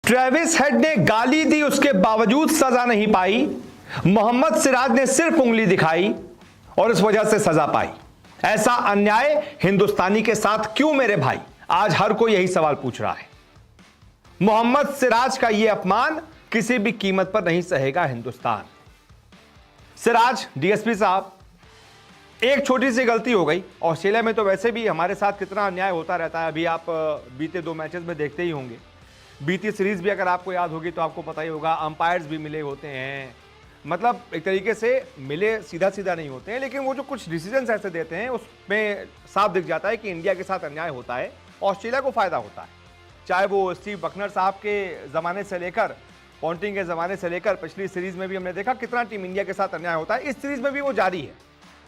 Travis head ने गाली दी, उसके बावजूद सजा नहीं पाई। मोहम्मद सिराज ने सिर्फ उंगली दिखाई और इस वजह से सजा पाई। ऐसा अन्याय हिंदुस्तानी के साथ क्यों मेरे भाई? आज हर कोई यही सवाल पूछ रहा है। मोहम्मद सिराज का यह अपमान किसी भी कीमत पर नहीं सहेगा हिंदुस्तान। सिराज डीएसपी साहब, एक छोटी सी गलती हो गई। ऑस्ट्रेलिया में तो वैसे भी हमारे साथ कितना अन्याय होता रहता है। अभी आप बीते 2 मैचेस में देखते ही होंगे। बीती सीरीज भी अगर आपको याद होगी तो आपको पता ही होगा, अंपायर्स भी मिले होते हैं। मतलब एक तरीके से मिले सीधा सीधा नहीं होते हैं, लेकिन वो जो कुछ डिसीजंस ऐसे देते हैं उसमें साफ दिख जाता है कि इंडिया के साथ अन्याय होता है, ऑस्ट्रेलिया को फायदा होता है। चाहे वो स्टीव बकनर साहब के ज़माने से लेकर, पॉन्टिंग के ज़माने से लेकर पिछली सीरीज में भी हमने देखा कितना टीम इंडिया के साथ अन्याय होता है। इस सीरीज में भी वो जारी है।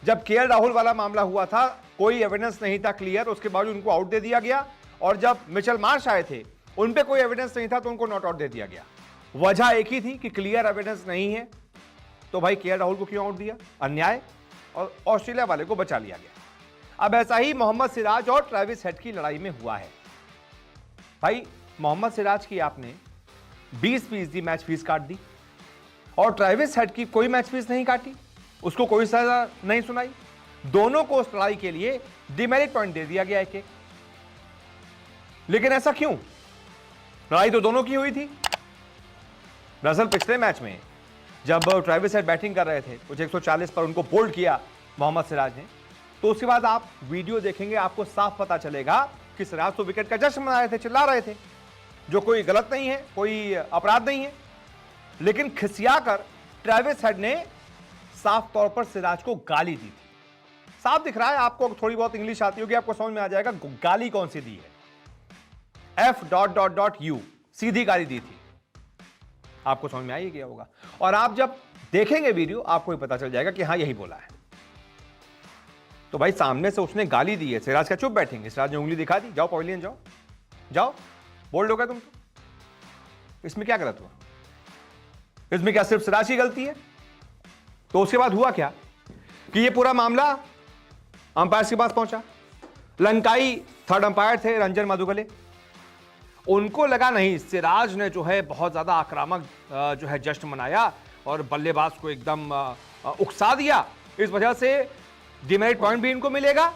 जब केएल राहुल वाला मामला हुआ था, कोई एविडेंस नहीं था क्लियर, उसके बावजूद उनको आउट दे दिया गया। और जब मिचेल मार्श आए थे, उन पे कोई एविडेंस नहीं था तो उनको नॉट आउट दे दिया गया। वजह एक ही थी कि क्लियर एविडेंस नहीं है, तो भाई केएल राहुल को क्यों आउट दिया? अन्याय, और ऑस्ट्रेलिया वाले को बचा लिया गया। अब ऐसा ही मोहम्मद सिराज और ट्रेविस हेड की लड़ाई में हुआ है। भाई मोहम्मद सिराज की आपने 20% मैच फीस काट दी और ट्रेविस हेड की कोई मैच फीस नहीं काटी, उसको कोई सजा नहीं सुनाई। दोनों को उस लड़ाई के लिए डिमेरिट पॉइंट दे दिया गया एक। लेकिन ऐसा क्यों? लड़ाई तो दोनों की हुई थी। दरअसल पिछले मैच में जब ट्रेविस हेड बैटिंग कर रहे थे, कुछ 140 पर उनको बोल्ड किया मोहम्मद सिराज ने, तो उसके बाद आप वीडियो देखेंगे, आपको साफ पता चलेगा कि सिराज तो विकेट का जश्न मना रहे थे, चिल्ला रहे थे, जो कोई गलत नहीं है, कोई अपराध नहीं है। लेकिन खिसियाकर ट्रेविस हेड ने साफ तौर पर सिराज को गाली दी थी। साफ दिख रहा है, आपको थोड़ी बहुत इंग्लिश आती होगी, आपको समझ में आ जाएगा गाली कौन सी दी है। F.U सीधी गाली दी थी। आपको समझ में आ ही गया होगा। और आप जब देखेंगे वीडियो, आपको ही पता चल जाएगा कि हां यही बोला है। तो भाई सामने से उसने गाली दी है, सिराज क्या चुप बैठेंगे? सिराज ने उंगली दिखा दी, जाओ पवेलियन जाओ, जाओ बोल्ड हो गए तुम तो। इसमें क्या गलत हुआ? इसमें क्या सिर्फ सिराज की गलती है? तो उसके बाद हुआ क्या कि ये पूरा मामला अंपायर के पास पहुंचा। लंकाई थर्ड अंपायर थे, रंजन मधुगले। उनको लगा नहीं, सिराज ने जो है बहुत ज्यादा आक्रामक जो है जश्न मनाया और बल्लेबाज को एकदम उकसा दिया। इस वजह से डिमेरिट पॉइंट भी इनको मिलेगा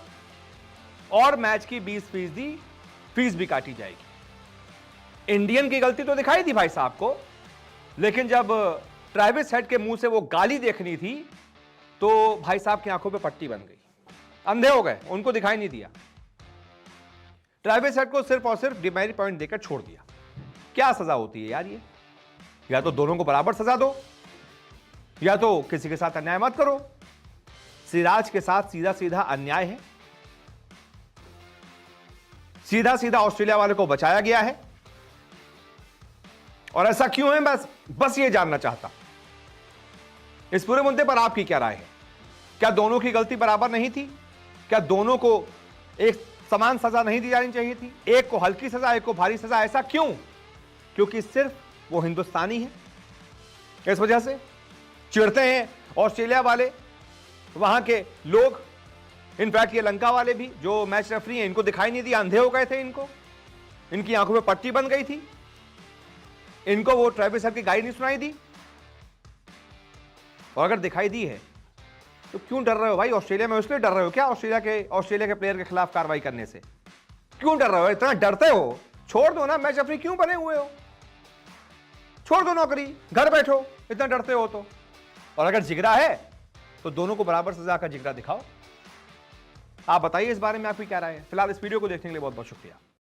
और मैच की 20% फीस भी काटी जाएगी। इंडियन की गलती तो दिखाई दी भाई साहब को, लेकिन जब ट्रेविस हेड के मुंह से वो गाली देखनी थी तो भाई साहब की आंखों पे पट्टी बन गई, अंधे हो गए, उनको दिखाई नहीं दिया। ट्रेविस हेड को सिर्फ और सिर्फ डिमेरिट पॉइंट देकर छोड़ दिया। क्या सजा होती है यार ये? या तो दोनों को बराबर सजा दो, या तो किसी के साथ अन्याय मत करो। सिराज के साथ सीधा सीधा अन्याय है, सीधा सीधा ऑस्ट्रेलिया वाले को बचाया गया है। और ऐसा क्यों है, बस ये जानना चाहता। इस पूरे मुद्दे पर आपकी क्या राय है? क्या दोनों की गलती बराबर नहीं थी? क्या दोनों को एक समान सजा नहीं दी जानी चाहिए थी? एक को हल्की सजा, एक को भारी सजा। ऐसा क्यों? क्योंकि सिर्फ वो हिंदुस्तानी है, इस वजह से चिढ़ते हैं ऑस्ट्रेलिया वाले, वहां के लोग। इनफैक्ट ये लंका वाले भी जो मैच रेफरी हैं, इनको दिखाई नहीं दिया, अंधे हो गए थे। इनकी आंखों में पट्टी बन गई थी। इनको वो ट्रेविस हेड की गाली नहीं सुनाई दी। और अगर दिखाई दी है तो क्यों डर रहे हो भाई? ऑस्ट्रेलिया में इसलिए डर रहे हो क्या ऑस्ट्रेलिया के प्लेयर के खिलाफ कार्रवाई करने से? क्यों डर रहे हो? इतना डरते हो, छोड़ दो ना मैच रेफरी, क्यों बने हुए हो? छोड़ दो नौकरी, घर बैठो, इतना डरते हो तो। और अगर जिगरा है तो दोनों को बराबर सजा का जिगरा दिखाओ। आप बताइए इस बारे में आपकी क्या राय है। फिलहाल इस वीडियो को देखने के लिए बहुत बहुत शुक्रिया।